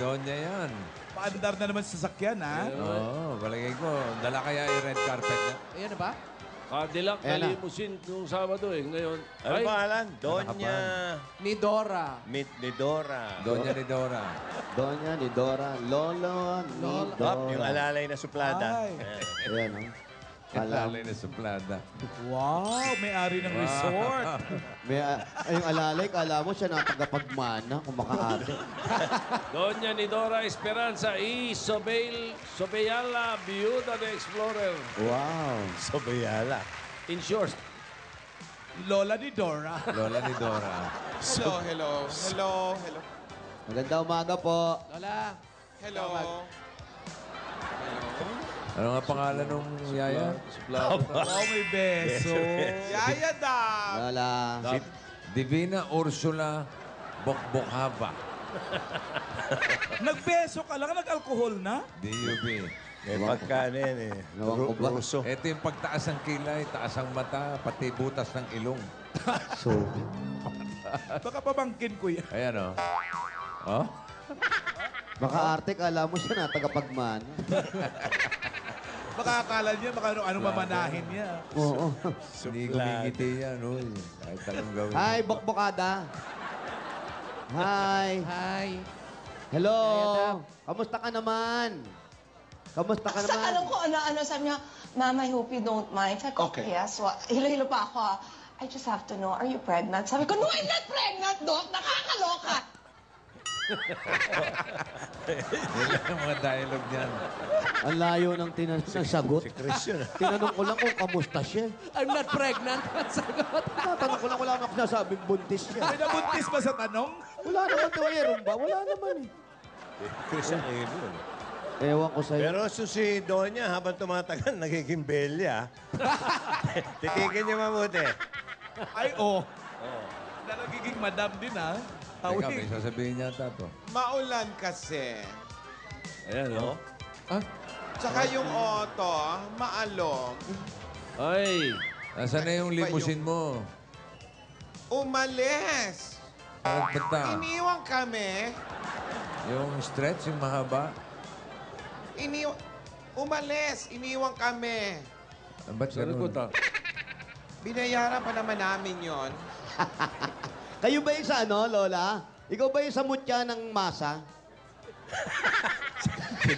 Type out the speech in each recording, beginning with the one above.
Donya yan. Paandar na naman sa sasakyan, ha? Oo, palagay ko. Dala kaya yung red carpet na. Ayan na ba? Cadillac na Ayan na. limousine nung Sabado eh. Ngayon, Ano pangalan? Donya Ni Dora. Midora. Donya ni Dora. Donya ni Dora. Lolo ni Lola. Dora. Yung alalay na suplada. Ay. Ayan. Ayan, oh. Alam. Alalay na suplada. Wow, may-ari ng resort. May, yung alalay, kala mo siya natagapagmana kung makaate. Doña ni Dora Esperanza y Sobeyala, Viuda de Explorer. Wow. Sobayala. In short, Lola ni Dora. Lola ni Dora. Hello. Maganda umaga po. Lola. Hello. Ano nga pangalan nung yaya? Wow, may beso. Yaya Dab. Lola. Divina Ursula Bokbokhava. Nagbeso ka lang, nag-alcohol na? DUB. May pagkano yan eh. Ewan ko ba? Ruso. Ito yung pagtaas ng kilay, taas ang mata, pati butas ng ilong. So, Baka pabangkin ko yan. Ayan o. Oh. makaarte, kala mo siya natagapagmana. Baka akala niya, baka ano mamanahin niya. Oo. Hindi kumingiti yan, uy. Kahit anong gawin. Hi, Bokbokada. Hi. Hi. Hello. Yaya, Kamusta ka naman? Kamusta ka Basta naman? alam ko ano, sabi niya, Mama, I hope you don't mind. Sabi ko, Okay. yes. Hilo-hilo pa ako. I just have to know, are you pregnant? Sabi ko, no, I'm not pregnant, Doc. Nakakaloka. Yan lang ang mga dialogue niyan. Ang layo ng sagot. Si Chris yun. Tinanong ko lang kung kamusta siya. I'm not pregnant. Sagot. Tatanong ko lang, wala akong sinasabing buntis siya. May nabuntis ba sa tanong? Wala naman daw, ba? Wala naman eh. Chris ang yun. Ewan ko sa'yo. Pero si Donya, habang tumatagal, nagiging belya. Titikin niyo mabuti. Ay, oh. Na nagiging madam din, ha? Teka, may Tawid. sasabihin niya to. Maulan kasi. ayan o. Tsaka yung auto, maalog. Ay, Nasaan na yung limousine mo? Umalis. Saan punta? Iniwan kami. Yung stretch, yung mahaba? Umalis. Iniwan kami. Ba't sa ganun? likod ah. Binayaran pa naman namin yon. Kayo ba yung sa ano, Lola? Ikaw ba yung sa mutya ng masa? Si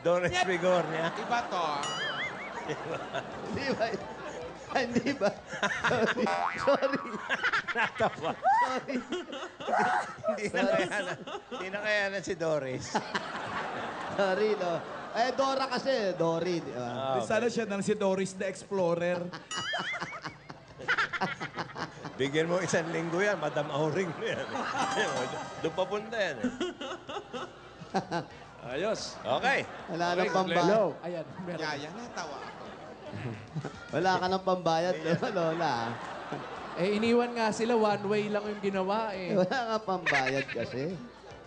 Doris Bigornia. Iba to. Hindi ba? Hindi ba? Sorry. Sorry. Natawa. Sorry. Hindi na kaya na si Doris. Sorry, no. Eh, Dora kasi. Dory. Di ba? Sana siya nang si Doris the Explorer. Bigyan mo 1 linggo yan, Madam Auring na yan. Doon papunta yan. Ayos. Okay. Wala Okay, nang pambayad. Ayan. Meron. Yaya, natawa ako. Wala ka nang pambayad, Lola. Eh, iniwan nga sila. One way lang yung ginawa eh. Wala nga pambayad kasi.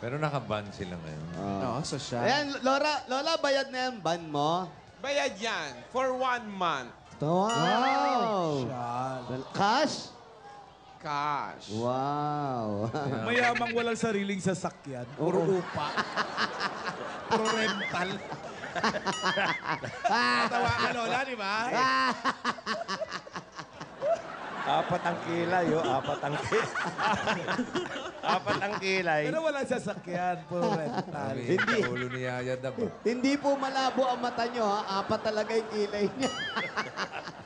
Pero nakaban sila ngayon. No, so siya. Ayan, Lola, bayad na yan, ban mo. Bayad yan for 1 month. Wow! Cash? Cash. Wow. Mayamang walang sariling sasakyan. Puro upa. Puro rental. Natawa ka, Lola, di ba? 4 ang kilay, 4 ang kilay. 4 ang kilay. Pero walang sasakyan. Puro rental. Hindi. Sa ulo ni Yaya Dab. Hindi po malabo ang mata nyo, ha? 4 talaga yung kilay niya.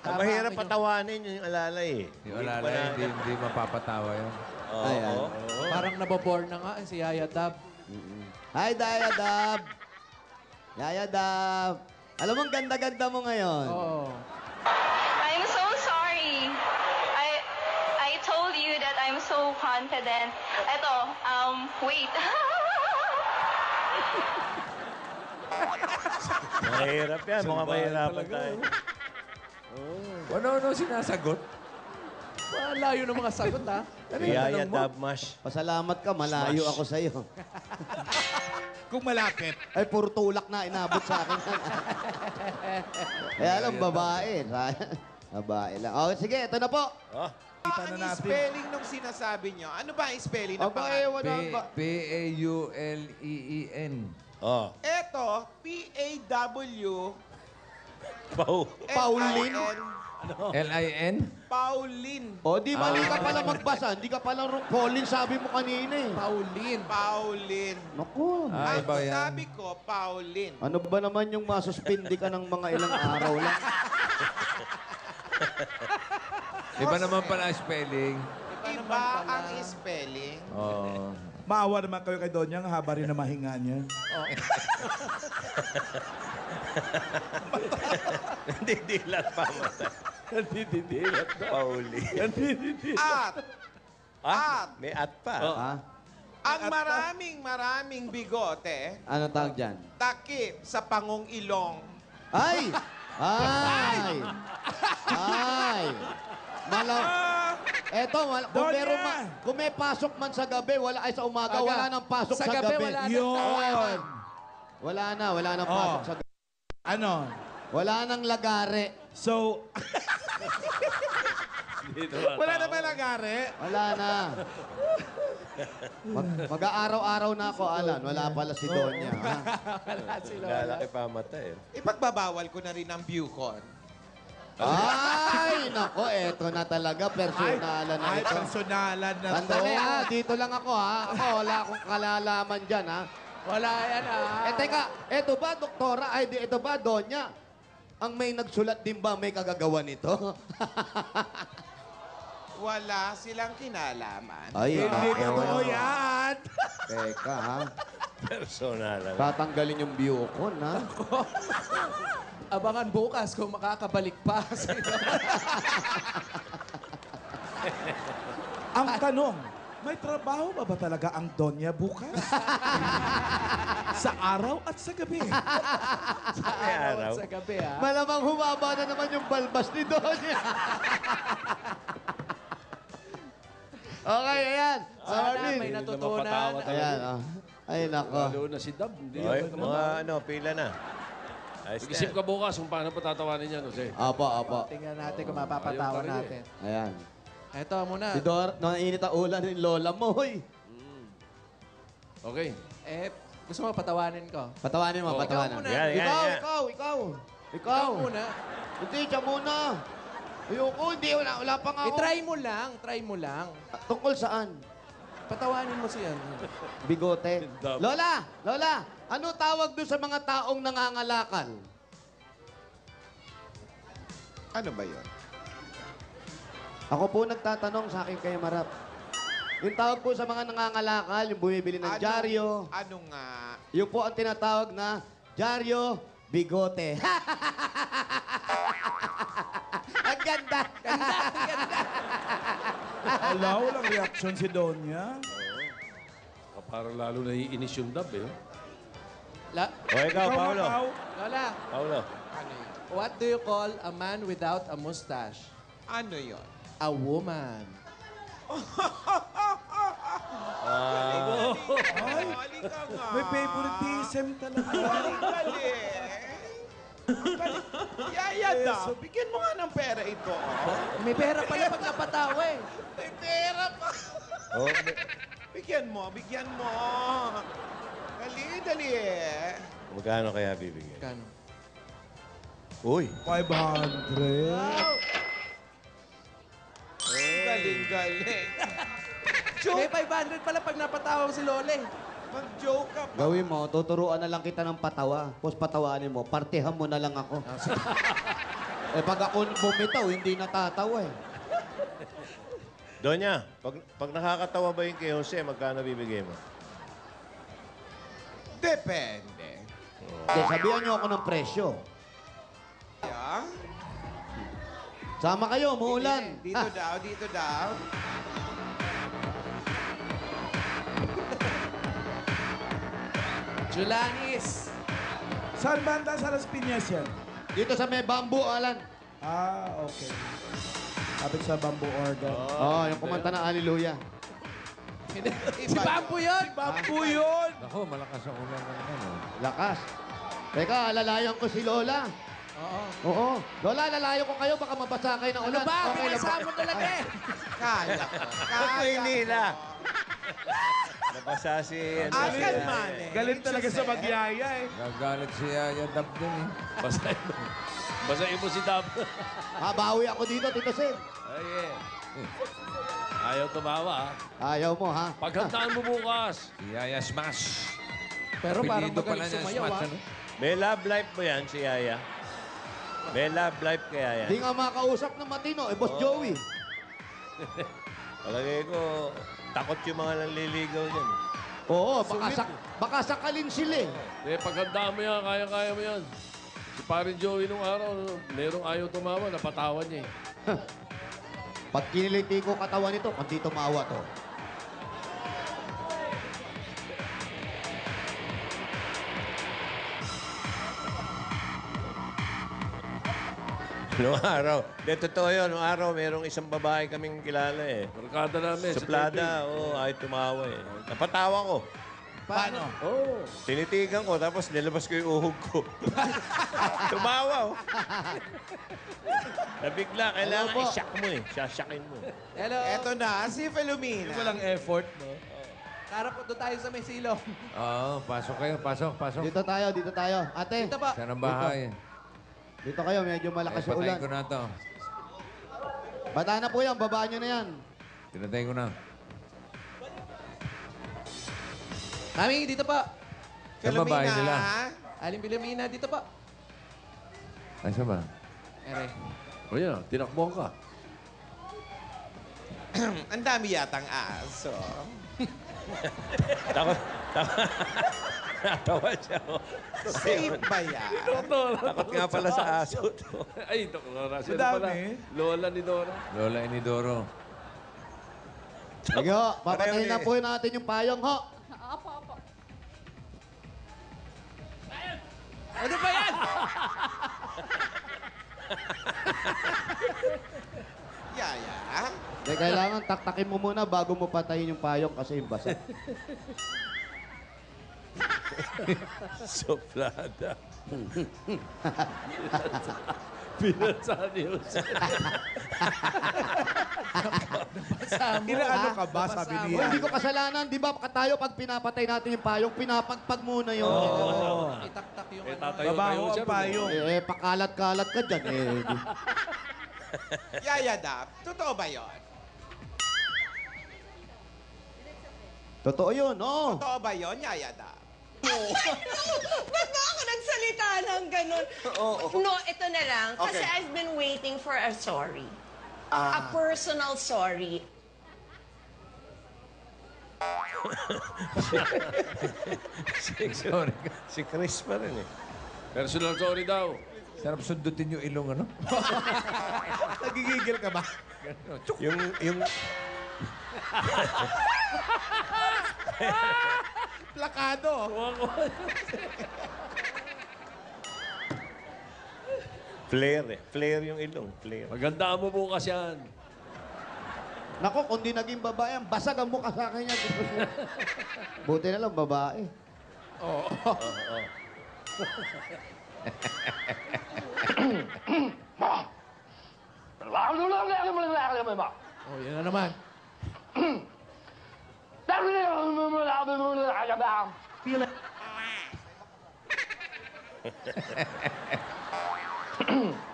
Mahirap patawanin yung alalay. Yung alalay, hindi mapapatawa yan. Ayan. Parang nabobore na nga si Yaya Dab. Hi, Yaya Dab. Yaya Dab. Alam mo, ang ganda-ganda mo ngayon. Oo. I'm so sorry. I told you that I'm so confident. Eto, wait. Mahirap yan. Mga mahirapan tayo. Ano sinasagot? Ang layo ng mga sagot, ha? Yaya Dabmash. Pasalamat ka, malayo ako sa'yo. Kung malapit. Ay, puro tulak na inabot sa akin. Eh, alam, babae. Babae lang. Oh, sige, ito na po. Oh. Kita Ang na natin. spelling nung sinasabi nyo, ano ba ang spelling ng Aba, pangalan? wala ba? P-A-U-L-E-E-N. Oh. Eto, P-A-W... Pau. Pauline? L-I-N? Pauline. O, di mali ka pala magbasa. Hindi ka pala Pauline, sabi mo kanina eh. Pauline. Pauline. Naku. Ah, Ang iba yan. sabi ko, Pauline. Ano ba naman yung masuspindi ka ng mga ilang araw lang? Iba naman pala ang spelling. Iba ang spelling. Oh. Maawa naman kayo kay Donya, ang haba rin na mahinga niya. Nandidilat pa matay. Nandidilat pa. Pauli. At May at pa. Ha? ang maraming bigote, Ano tawag dyan? takip sa pangong ilong. Ay! Ay! Ay! Eto, kung may pasok man sa gabi, wala ay sa umaga, Aga. wala nang pasok sa, Sa gabi, wala na. Yun! Wala nang pasok sa gabi. Ano? Wala nang lagare. So, wala na ba nagari? Wala na. Mag-aaraw-araw na ako, Alan. Wala pala si Donya. Ha? Wala sila. Lalaki pa matay. Ipagbabawal ko na rin ang Bucon. Ay, nako, eto na talaga. Personalan na Ay, ito. personalan na to. Sandali, ha? Dito lang ako, ha? Ako, wala akong kalalaman dyan, ha? Wala yan ah. Eh, teka, eto ba, doktora? Ay, ito ba, Donya? Ang may nagsulat din ba may kagagawa nito? Wala silang kinalaman. Ay, Hindi nako. totoo yan. Teka, ha? Personal. Tatanggalin yung biyokon, ha? Abangan bukas kung makakabalik pa. Ang tanong, may trabaho ba talaga ang Donya bukas? Sa araw at sa gabi. Sa araw. Sa gabi ah. Malamang humaba na naman yung balbas ni Donya. Okay, ayan. Sana Arlene. may natutunan. Ayan, oh. Ay, nako. Lalo na si Dab. Hindi Oy, ako mga ano, pila na. Ayos na. Isip ka bukas kung paano patatawanin yan, Jose. Apo, apo. Tingnan natin kung mapapatawa Ayaw pa rin natin. Ayan. Ito muna. Si Dor, nainit ang ulan ng lola mo, hoy. Okay. Eh, gusto mo patawanin ko? Patawanin mo, Oh. patawanin. Ikaw muna. Yan, yan, Ikaw, yan. ikaw, ikaw. Ikaw. Ikaw muna. Hindi, siya muna. Ayoko, hindi. Wala pa nga ako. I-try mo lang. Try mo lang. Tungkol saan? Patawanin mo siya. Bigote. Lola! Lola! Ano tawag doon sa mga taong nangangalakal? Ano ba yun? Ako po nagtatanong sa akin kay Marap. Yung tawag po sa mga nangangalakal, yung bumibili ng dyaryo, Ano nga? yun po ang tinatawag na dyaryo bigote. Ang ganda! Ala, walang reaction si Donya. Parang lalo na iinis yung Dab, eh. O, ikaw, Paolo. Pao. Lola, Paulo. Ano yun? what do you call a man without a mustache? Ano yun? A woman. Galing ka nga. May favoritism talaga. Galing. Yaya daw, bigyan mo nga ng pera ito. May pera pala pag napatawa eh. May pera pa. Oh, Bigyan mo. Dali. magkano kaya bibigyan? Kano? Uy. 500. Galing. May 500 pala pag napatawa si Lole. Mag-joke ka pa. Gawin mo, tuturuan na lang kita ng patawa. Tapos patawanin mo, partihan mo na lang ako. Eh pag ako bumitaw, hindi natatawa eh. Donya, pag nakakatawa ba yung kay Jose, magkano bibigay mo? Depende. Okay, sabihan niyo ako ng presyo. Yeah? Sama kayo, muulan. Dito daw. Julanis. Saan banda sa Las Piñas yan? Dito sa may bamboo, Alan. Ah, okay. Kapit sa bamboo organ. Oh, yung kumanta na Hallelujah. Si Bambo yun. Bamboo yun! Ako, malakas ang ulan na naman. Oh. Lakas. Teka, alalayan ko si Lola. Oo. Lola, lalayo ko kayo. Baka mabasa kayo ng Ano ulan. ba? Okay lang Pinasa mo talaga eh. Kaya ko. Kaya Maynila. Nabasa si... Akan man eh. Galing talaga sa magyaya eh. Gagalit si Yaya Dab din eh. Basahin mo si Dab. Babawi ako dito, Tito Sen. Ay, eh. Ayaw tumawa, ha? Ayaw mo, ha? Paghandaan mo bukas. Si Yaya Smash. Pero parang Apelido pala magaling niya, sumayaw, Smash, ah. ano? May love life mo yan, si Yaya. May love life kaya yan. Di nga makausap ng matino. Boss Joey. Palagay ko, takot yung mga nanliligaw niyan. Oo, baka sakalin sila eh. Paghandaan mo yan, kaya-kaya mo yan. Si parin Joey nung araw, merong ayaw tumawa, napatawan niya eh. Pag kiniliti ko katawan nito, kundi tumawa to. Noong araw. De, totoo yun. Noong araw, merong isang babae kaming kilala eh. Barkada namin. Sa Plada, ay tumawa eh. Napatawa ko. Paano? Oo. Tinitigan ko, tapos nilabas ko yung uhog ko. Tumawa, oh. Nabigla, kailangan Hello po. i-shock mo eh. Shashakin mo. Hello. Eto na, si Filomena. Walang effort, no? Harap po doon tayo sa may silong. Oo, pasok kayo. Pasok, pasok. Dito tayo. Ate, Dito pa. Saan ang bahay? dito kayo. Medyo malakas yung Patayin ulan. ko na to. Bata na po yan. Babaan nyo na yan. Pinatayin ko na. Mami, dito pa. Saan babae nila? Aling Pilomina, dito pa. Ay, saan ba? Ere. O yan, tinakbo ka. Ang dami yatang aso. Takot. Natawa siya. Oh. Safe ba yan? Takot nga pala sa aso to. Ay, Dora. Sino Madami. pala? Lola ni Dora. Lola Inidoro. Sige ho, papatayin Pareho na po natin yung payong ho. Opo. Ano ba yan? Yaya? Kaya kailangan taktakin mo muna bago mo patayin yung payong kasi yung basa. Soplada. Pinansa niyo. Inaano ka ba, sabi Oh, niya? hindi ko kasalanan, di ba? Tayo pag pinapatay natin yung payong, pinapagpag muna yun. Itaktak yung Eh, ano. tatayo Babaho kayo ang siya. payong. Pakalat-kalat ka dyan. Yaya Dap, totoo ba yon? Totoo yun, oo. Totoo ba yon, Yaya Dap? Ba't ba ako nagsalita ng ganun? No, ito na lang. Kasi Okay. I've been waiting for a sorry. A personal sorry. Sorry. Si Chris pa rin eh. Personal sorry daw. Sarap sundutin yung ilong, ano? Nagigigil ka ba? Yung Plakado. flare eh. Flare yung ilong. Flare. Magandaan mo bukas yan. Nako, kung di naging babae, basag ang mukha sa akin yan. Buti na lang, babae. Oh, yan na naman.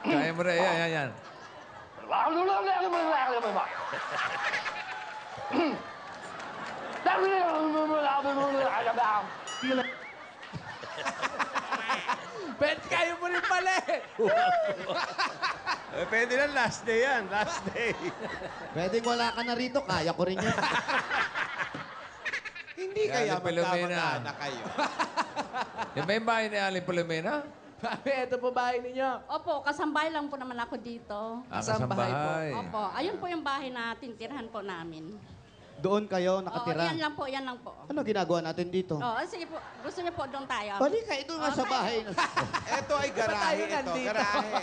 Kaya mo rin. Yan. Bet, kayo mo rin pala eh. Pwede na last day yan. Last day. Pwedeng wala ka na rito, kaya ko rin yan. Hindi Yaya kaya Filomena. magkamag-anak kayo. Yan ba yung bahay ni Aling Palomena? Mami, ito po bahay ninyo. Opo, kasambahay lang po naman ako dito. Kasambahay po. Kasambahay. Opo, ayun po yung bahay na tintirhan po namin. Doon kayo Oo, nakatira. yan lang po. Ano ginagawa natin dito? Oo, sige po. Gusto niyo po doon tayo? Balik ka, ito nga sa Okay. bahay. Ito ay garahe tayo ito. nandito? Garahe.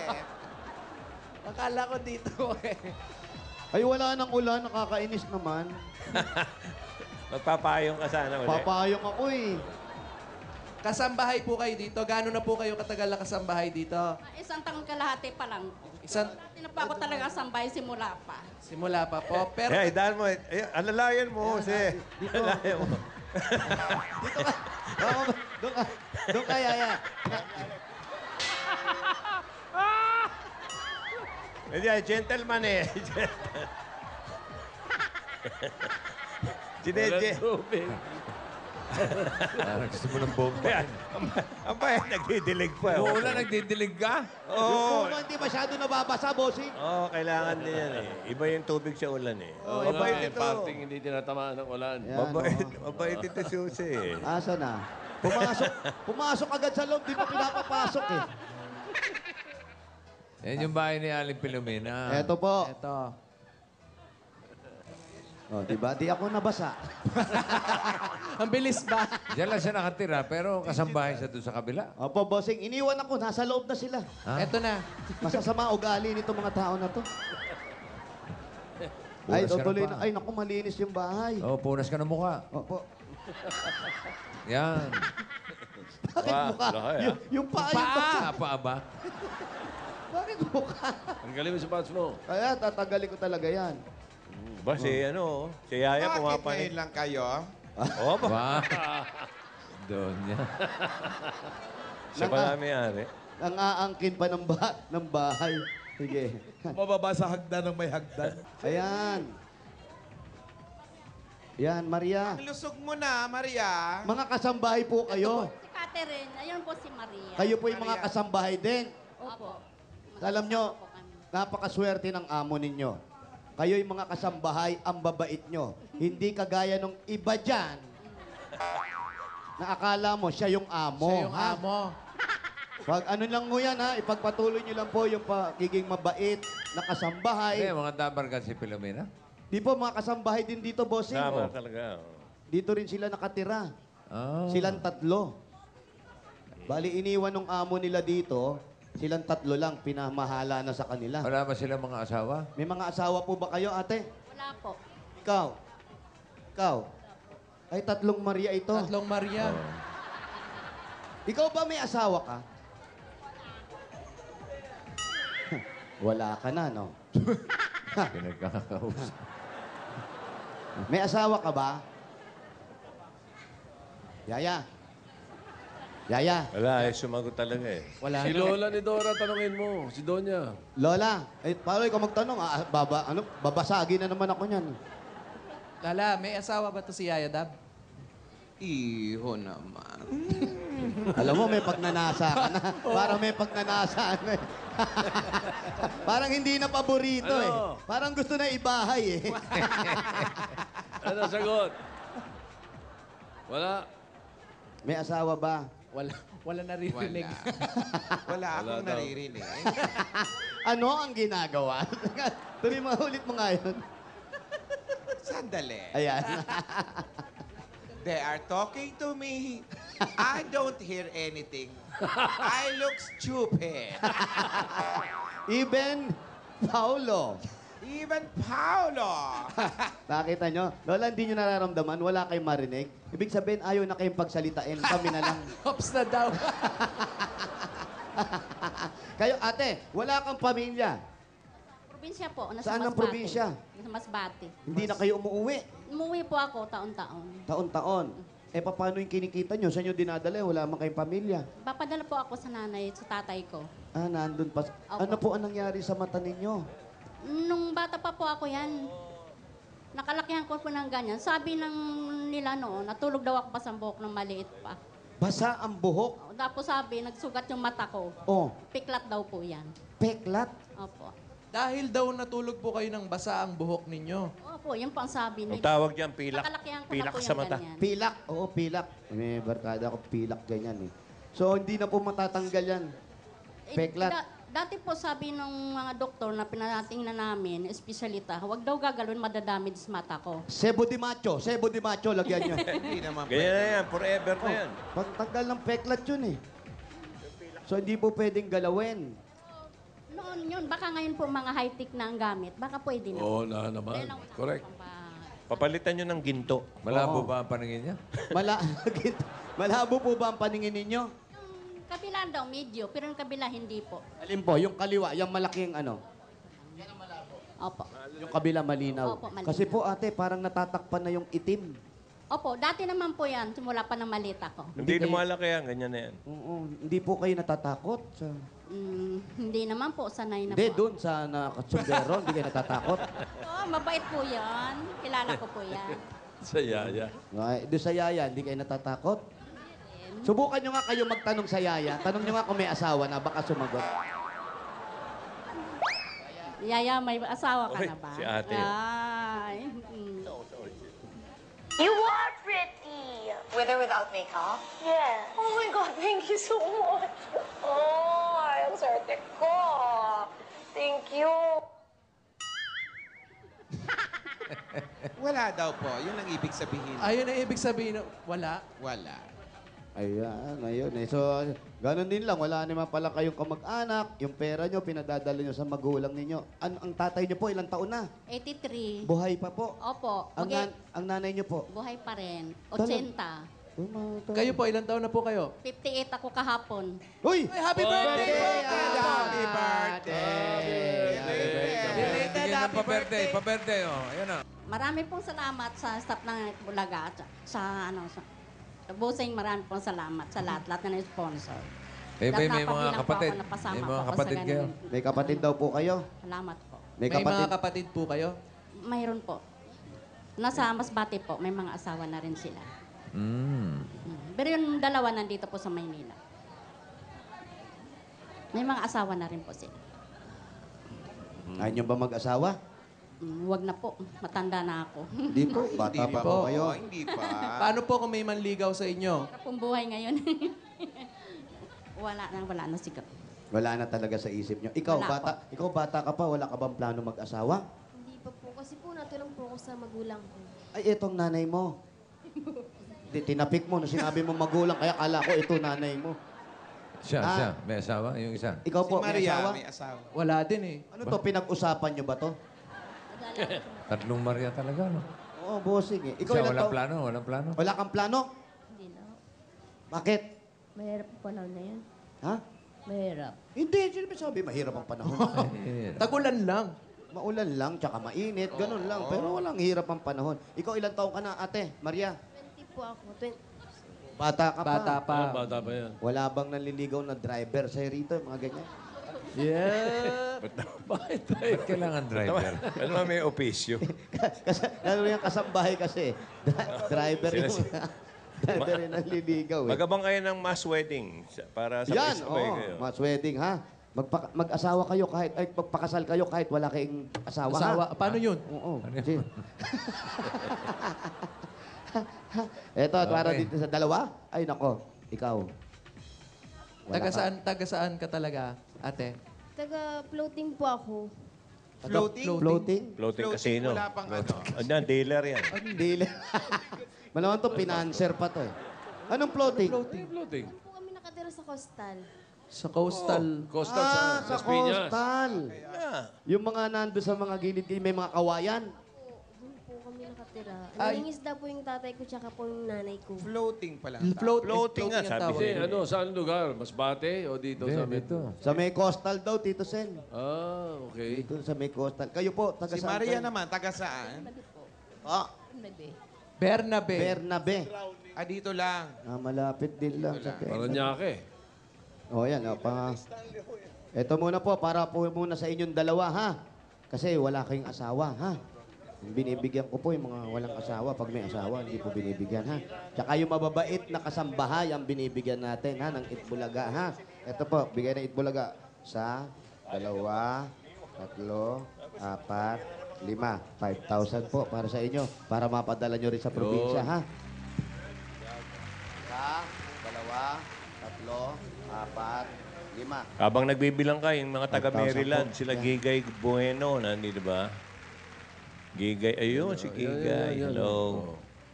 Akala ko dito eh. Ay, wala nang ulan, nakakainis naman. Magpapayong ka sana ulit. Papayong ako eh. Kasambahay po kayo dito. Gaano na po kayo katagal na kasambahay dito? Isang taong kalahati pa lang. Isang Hindi na pa ako talaga sambay simula pa. simula pa po. Pero Daan mo. Alalayan mo, Jose. Alalayan mo. Doon ka, Yaya. Hindi, gentleman eh. Walang tubig. Parang gusto mo ng bomba. Kaya, ang bayan, nagdidilig pa. Umuulan, nagdidilig ka? Oo. Kung hindi masyado nababasa, bossing. Oo, kailangan din yan eh. Iba yung tubig sa ulan eh. Oo, Mabait nga, ito. parting hindi tinatamaan ng ulan. Yan, Mabait ito si Jose eh. Asa na? Pumasok agad sa loob, di pa pinapapasok eh. Yan yung bahay ni Aling Pilomena. Eto po. Ito. O, diba? Di ako nabasa. Ang bilis ba? Diyan lang siya nakatira, pero kasambahay siya doon sa kabila. Opo, bossing. Iniwan ako. Nasa loob na sila. Ha? Ito na. Masasama ugali nito mga tao na to. Ay, Punas ka tutuloy na na. pa. Ay, naku, malinis yung bahay. Oh, punas ka ng mukha. Opo. Yan. Bakit Wow, mukha? laki, Yung paa, yung paa. Paa ba? Bakit mukha? Ang galing mo sa pants mo. Kaya tatagalin ko talaga yan. Ba, si ano, si Yaya Bakit pumapanig. ngayon lang kayo? Oo ba? Ba? Doon yan. Siya pala may-ari. Ang aangkin pa ng bahay. Sige. Mababa sa hagdan ng may hagdan. Ayan. Yan, Maria. Ang lusog mo na, Maria. Mga kasambahay po kayo. Si Catherine, ayun po si Maria. Kayo po yung mga kasambahay din. Opo. Alam nyo, Magkasama po kami. napakaswerte ng amo ninyo. Kayo yung mga kasambahay, ang babait nyo. Hindi kagaya nung iba dyan na akala mo siya yung amo. Siya yung ha? amo. Pag ano lang mo yan, ha? Ipagpatuloy nyo lang po yung pagiging mabait na Hindi, kasambahay. mga dabarkan si Pilomena. Di po, mga kasambahay din dito, bossing. Tama talaga. Dito rin sila nakatira. Oh. Silang tatlo. Bali, iniwan ng amo nila dito, silang tatlo lang, pinamahala na sa kanila. Wala ba silang mga asawa? May mga asawa po ba kayo, ate? Wala po. Ikaw? Ikaw? Ay, tatlong Maria ito. Tatlong Maria. Ikaw ba may asawa ka? Wala ka na, no? Pinagkakausap. May asawa ka ba? Yaya? Yaya? Wala, sumagot talaga eh. Wala Si na. Lola ni Dora, tanungin mo. Si Donya. Lola? Eh, paano ikaw magtanong? Babasagin na naman ako niyan. Lala, may asawa ba to si Yaya Dab? Iho naman. Alam mo, may pagnanasa ka na. Parang may pagnanasa na. Parang hindi na paborito Ano? eh. Parang gusto na ibahay eh. Ano sagot? Wala. May asawa ba? Wala naririnig. Wala akong daw. naririnig. Ano ang ginagawa? Tuloy mo, ulit mo nga yun. Sandali. Ayan. They are talking to me. I don't hear anything. I look stupid. Even Paulo. Even Paolo. Nakita nyo? Lola, hindi nyo nararamdaman, wala kayong marinig. Ibig sabihin, ayaw na kayong pagsalitain. Kami na lang. Hops na daw. Kayo, ate, wala kang pamilya. Probinsya po. Nasa Saan ang Masbate. probinsya? Nasa Masbate. Hindi na kayo umuwi. Umuwi po ako taon-taon. Taon-taon. Eh, paano yung kinikita nyo? Saan nyo dinadala? Wala man kayong pamilya. Papadala po ako sa nanay, sa tatay ko. Ah, nandun pa. Ano po ang nangyari sa mata ninyo? Nung bata pa po ako yan, nakalakihan ko po ng ganyan. Sabi ng nila noon, natulog daw ako pa sa buhok ng maliit pa. Basa ang buhok. Tapos sabi, nagsugat yung mata ko. Oh, Piklat daw po yan. peklat. Opo. Dahil daw natulog po kayo ng basa ang buhok ninyo. Opo, yun po ang sabi Ang nila. tawag diyan, pilak. Nakalakihan ko Pilak na po sa yung mata. ganyan. Pilak. Oo, pilak. May barkada ako, pilak ganyan eh. So, hindi na po matatanggal yan. Peklat. Dati po sabi ng mga doktor na pinatingnan namin, espesyalita, huwag daw gagalawin, madadamage sa mata ko. Sebo de macho. Sebo de macho, lagyan nyo. Hindi naman Ganyan na pwede. yan, forever na yan. Pagtanggal ng peklat yun eh. So, hindi po pwedeng galawin. Noon yun, baka ngayon po mga high-tech na ang gamit, baka pwede na. Oo, na naman. Dahil lang Correct. pamba- Papalitan nyo ng ginto. Malabo ba ang paningin niya? Malabo po ba ang paningin ninyo? Yung kabila daw, medyo. Pero yung kabila, hindi po. Alin po, yung kaliwa, yung malaking ano? Opo. Yung kabila malinaw. Opo, malinaw. Kasi po ate, parang natatakpan na yung itim. Opo, dati naman po yan. Simula pa ng maliit ako. Hindi lumalaki yan, ganyan na yan. Oo, hindi po kayo natatakot sa... Hindi naman po, sanay na Hindi, po. doon sa nakasumbero, hindi kayo natatakot. Oh, mabait po yan. Kilala ko po yan. Sa yaya. Ay, doon sa yaya, hindi kayo natatakot. Subukan nyo nga kayo magtanong sa yaya. Tanong nyo nga kung may asawa na, baka sumagot. Yaya, may asawa ka Oy, na ba? si ate. Ay. You are pretty. With or without makeup? Yeah. Oh my God, thank you so much. Oh, ang swerte ko. Thank you. Wala daw po. Yun ang ibig sabihin. Ayun ang ibig sabihin. Wala. Wala. Ayan, ayun eh. So, ganun din lang. Wala naman pala kayong kamag-anak. Yung pera nyo, pinadadala nyo sa magulang ninyo. Ang tatay nyo po, ilang taon na? 83. Buhay pa po. Opo. Ang, Okay. ang nanay nyo po? Buhay pa rin. Talag- 80. Kayo po, ilang taon na po kayo? 58 ako kahapon. Uy! Ay, happy birthday po! Happy birthday! Bigyan ng pa-birthday. Pa-birthday, oh. Ayan na. Marami pong salamat sa staff ng Bulaga at sa Busing, marami pong salamat sa lahat na sponsor. Kayo ba may mga Napabilang po kapatid? ako, napasama May po mga ako sa kapatid kayo? ganun. May kapatid daw po kayo. Salamat po. May May kapatid. mga kapatid po kayo? Mayroon po. Nasa Masbate po, may mga asawa na rin sila. Pero yung dalawa nandito po sa Maynila. May mga asawa na rin po sila. Ayaw nyo ba mag-asawa? Huwag na po, matanda na ako. Hindi po. Bata Hindi pa po. po kayo. Oh, hindi pa. Paano po kung may manligaw sa inyo? Hirap pong buhay ngayon. wala na siguro. Wala na talaga sa isip nyo. Ikaw, Wala bata, ikaw bata ka pa, wala ka bang plano mag-asawa? Hindi pa po. Kasi po natulong po ako sa magulang ko. Ay, etong nanay mo. Di, tinapik mo na sinabi mo magulang, kaya kala ko ito nanay mo. Siya. May asawa? Yung isa. Ikaw Si po, may Maria, asawa? may asawa. Wala din eh. Ano to, pinag-usapan nyo ba to? Tatlong Maria talaga, no? Oo, bossing eh. Ikaw Siya, ilang walang taon? plano, walang plano. Wala kang plano? Hindi na. Bakit? Mahirap po panahon na yun. Ha? Mahirap. Hindi, sino ba sabi? Mahirap ang panahon. Eh, Tagulan lang. Maulan lang, tsaka mainit, ganun lang. Pero walang hirap ang panahon. Ikaw ilang taon ka na, ate? Maria? 20 po ako. 20. Bata ka pa. Bata pa. Bata pa yan. Wala bang nanliligaw na driver sa'yo rito? Mga ganyan. Yeah. Bakit kailangan driver? Ano naman may opisyo? Kasi, lalo yung kasambahay kasi. Driver yung driver yung nanliligaw. Eh. Magabang kayo ng mass wedding para sa Yan, sabay oh, kayo. mas wedding ha. Mag-asawa kayo kahit, ay magpakasal kayo kahit wala kayong asawa, Asawa. ha. Paano yun? Oo. Ano yun? Sige. Eto, para Okay. dito sa dalawa. Ay, nako. Ikaw. Wala ka. Taga saan ka talaga, ate? Taga-floating po ako. Floating? Floating? Floating casino. Wala pang ano. Ano, dealer yan. Hindi. Malaman to, financer pa to eh. Anong floating? Floating. Po kami nakatira sa coastal. Sa coastal. Coastal Sa sa Piñas. coastal. Yung mga nando sa mga gilid-gilid, may mga kawayan. Doon po kami nakatira. Ay. Nangingisda po yung tatay ko tsaka po yung nanay ko. Floating pa lang. Floating nga, ang sabi tawag. Kasi ano, saan lugar? Masbate o dito sa Hindi, dito. Sa may coastal daw, Tito Sen. Ah, okay. Dito sa may coastal. Kayo po, taga Si saan Maria kayo? naman, taga saan? Ah, Bernabe. Bernabe. Ah, dito lang. Ah, malapit din lang. Sa Paranaque. O, yan. O, Ito muna po, para po muna sa inyong dalawa, ha? Kasi wala kayong asawa, ha? Binibigyan ko po yung mga walang asawa. Pag may asawa, hindi po binibigyan, ha? Tsaka yung mababait na kasambahay ang binibigyan natin, ha? Ng Itbulaga, ha? Ito po, bigay ng Itbulaga. 1, 2, 3, 4, 5. 5,000 po para sa inyo. Para mapadala nyo rin sa probinsya, ha? 1, 2, 3, 4, 5. Habang nagbibilang ka, yung mga taga 5,000 Maryland, po. sila Yan. Gigay Bueno, nandito ba? Gigay, ayun, si Gigay. Hello.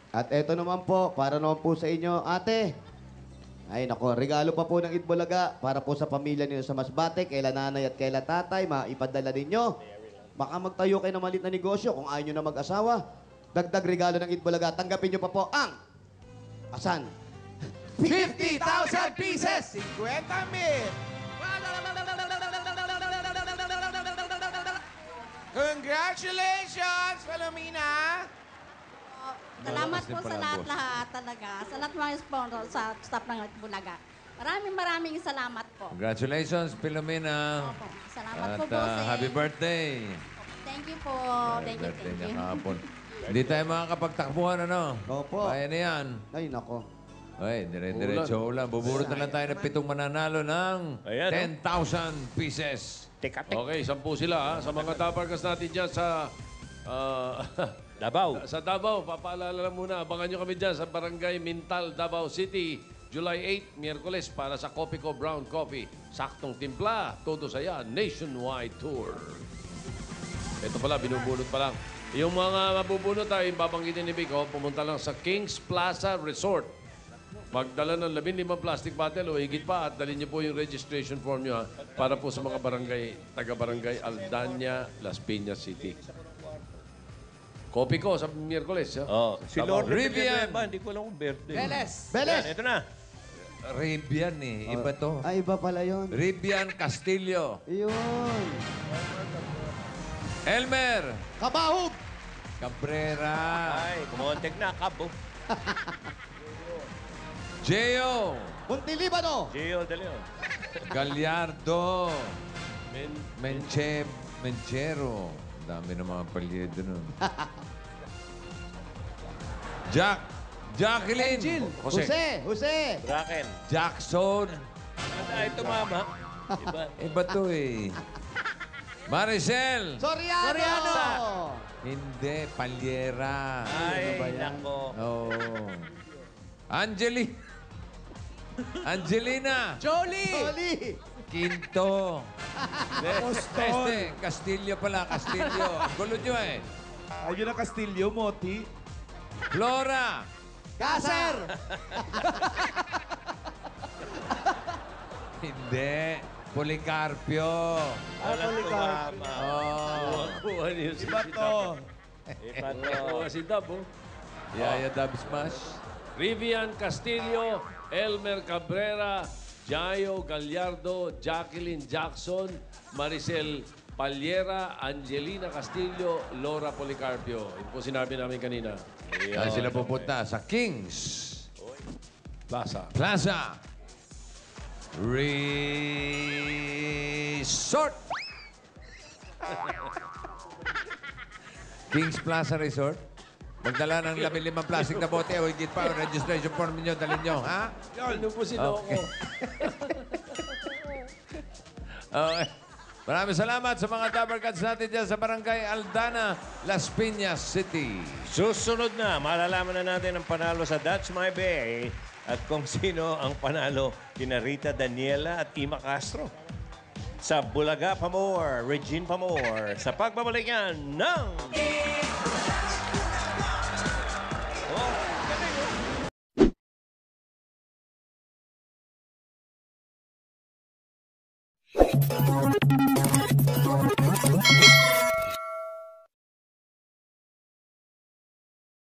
At eto naman po, para naman po sa inyo, ate. Ay, nako, regalo pa po ng Itbulaga para po sa pamilya niyo sa Masbate, kaila nanay at kaila tatay, maipadala ninyo. Baka magtayo kayo ng maliit na negosyo kung ayaw nyo na mag-asawa. Dagdag regalo ng Itbulaga, tanggapin nyo pa po ang... Asan? 50,000 pieces! 50,000. Congratulations, Palomina! Salamat po sa lahat-lahat talaga. Sa lahat ng mga sponsor, sa staff ng Bulaga. Maraming salamat po. Congratulations, Pilomena. Opo. Salamat At po, bossing. happy birthday. Thank you po. Thank you, Birthday thank niya you. kahapon. Hindi tayo makakapagtakbuhan, ano? Opo. Kaya na yan. Ay, nako. Ay, dire-diretso ulan. Buburot na lang tayo ng 7 mananalo ng Ayan, 10,000 pieces. Teka-tek. Okay, 10 sila ha. Sa mga tabarkas natin dyan sa... Davao. Sa Davao, papaalala lang muna. Abangan nyo kami dyan sa Barangay Mintal, Davao City. July 8, Miyerkules, para sa Copico Brown Coffee. Saktong timpla, todo saya, nationwide tour. Ito pala, binubunot pa lang. Yung mga mabubunot ay babanggitin ni Vico, pumunta lang sa Kings Plaza Resort. Magdala ng 15 plastic bottle o higit pa at dalhin niyo po yung registration form niyo ha, para po sa mga barangay, taga-barangay Aldania, Las Piñas City. Copico sa Miyerkules. Oh, si Lord Rivian. Rivian. Hindi ko alam kung birthday. Beles! Beles! Yan, ito na. Ribian eh. Iba to. Ay, iba pala yun. Ribian Castillo. Yun. Elmer Kabahog! Cabrera. Ay, kumontek na. Kabo. Geo Montelibano! Gio De Leon. Gallardo. Menchero. Dami ng mga palyedo nun. Jacqueline. Jose! Bracken. Jackson. Ay, tumama. Iba. Iba to eh. Maricel. Soriano! Hindi, Palyera. Ay, nako. Oo. Angelina. Jolie! Oli! Quinto. Castillo pala, Castillo. Gulo nyo eh. Ayun ang Castillo, Moti. Flora. Kasser! Hindi. Policarpio. Walang tumama. Oh. Kuha niyo si Iba to. Iba to. Kuha si Dab, oh. Yaya Dub Smash. Rivian Castillo, Elmer Cabrera, Jayo Gallardo, Jacqueline Jackson, Maricel Palyera, Angelina Castillo, Laura Policarpio. Yun po sinabi namin kanina. Saan sila pupunta? Sa Kings Plaza. Plaza Resort. Kings Plaza Resort. Magdala ng 15 plastic na bote o higit pa. Registration form ninyo, dalhin nyo, ha? Ano po si Loco? Okay. Maraming salamat sa mga Dabarkats natin dyan sa Barangay Aldana, Las Piñas City. Susunod na, malalaman na natin ang panalo sa That's My Bay at kung sino ang panalo kina Rita Daniela at Ima Castro. Sa Bulaga Pamor, Regine Pamor, sa pagbabalik yan ng... Oh,